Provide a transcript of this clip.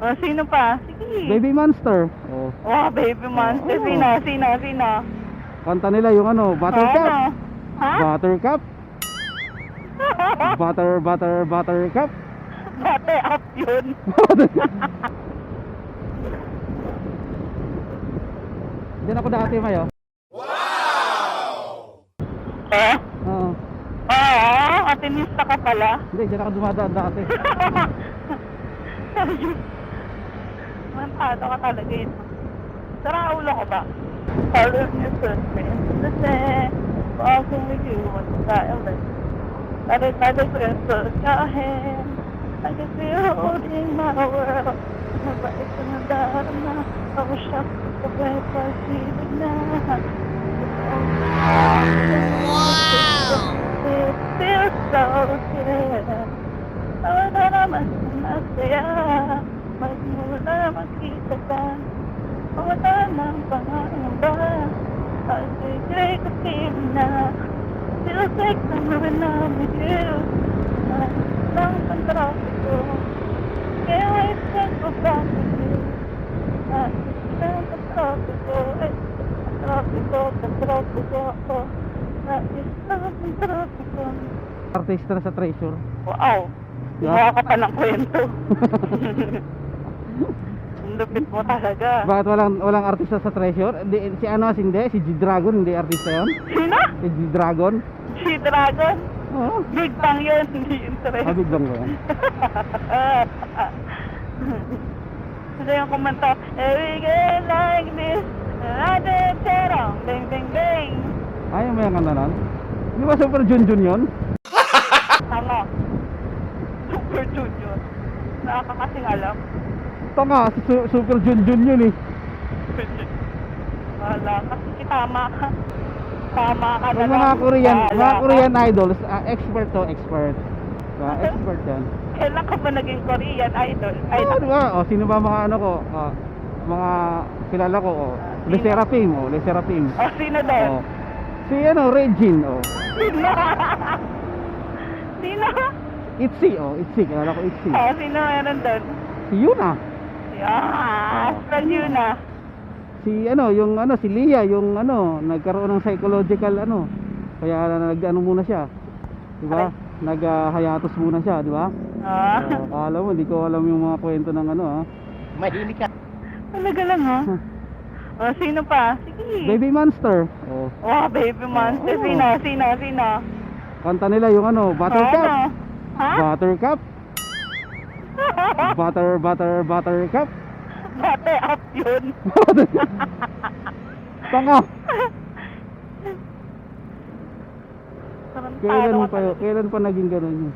Oh, sino pa? Sige. Baby Monster. Oh. Oh, Baby Monster. Oo. Sino? Kanta nila yung ano, Buttercup. Ano? Ha? Buttercup. Buttercup. Bate up yun. Diyan ako dati, Mayo. Eh? Oo. Oo, atinista ka pala. Hindi, diyan ako dumadaan dati. Mantado ka talaga ito. Sara ulo ko ba? Follow me first kasi walking with you on the silence. That is my difference for your hand. I can feel you holding my world. Nobody can darna. I wish I could wait for you now. It feels so good. Wala naman masaya. Magmula makita ka. Wala nang pangamba. I'll take na. Feels like I'm moving on with you. Lang ang trafiko. Kaya I can't go back with you. Lang ang trafiko. Ang trafiko. Lang ang trafiko. Artista na sa Treasure. Wow. Gumawa ka pa ng kwento. Ang lupit mo talaga. Bakit walang artista sa Treasure? Si ano, hindi? Si G-Dragon, hindi artista yun? Sino? Si G-Dragon? Si Dragon? Oo. Big Bang yun, hindi interest. Habig lang ba yan? Ito yung komento. Every girl like this, I did terong, bing bing bing. Ayaw mo yung kanta nun? Di ba Super Junjun yun? Tama. Super Junior. Nakakasing alam. Tanga, Super Junjun yun eh. Wala, kasi tama ka. Tama ka na Yung lang. mga Wala Korean idols, expert to, expert. Expert yan. Kailan ka ba naging Korean idol? Oh, di ba? O, sino ba mga ano ko? Mga kilala ko, Le Sserafim, Le Sserafim. O, sino doon? Oh. Si ano, Regine, Sino? Sino? Itzy, Itzy, kilala ko Itzy. O, sino meron doon? Si Yuna. Yes, friend yun ah. Si ano, yung ano, si Lia, yung ano, nagkaroon ng psychological ano. Kaya nag-ano muna siya. Di ba? Nag-hiatus muna siya, di ba? Ah. Alam mo, hindi ko alam yung mga kwento ng ano, ha. Mahilig ka. Talaga lang ha? O, sino pa? Sige. Baby Monster. Oh. Oh, Baby Monster. Oo. Sino? Kanta nila yung ano, Buttercup. Ano? Ha? Buttercup. Buttercup. Bate up yun. Tanga. Tarantado ka talaga. Kailan pa naging gano'n yun?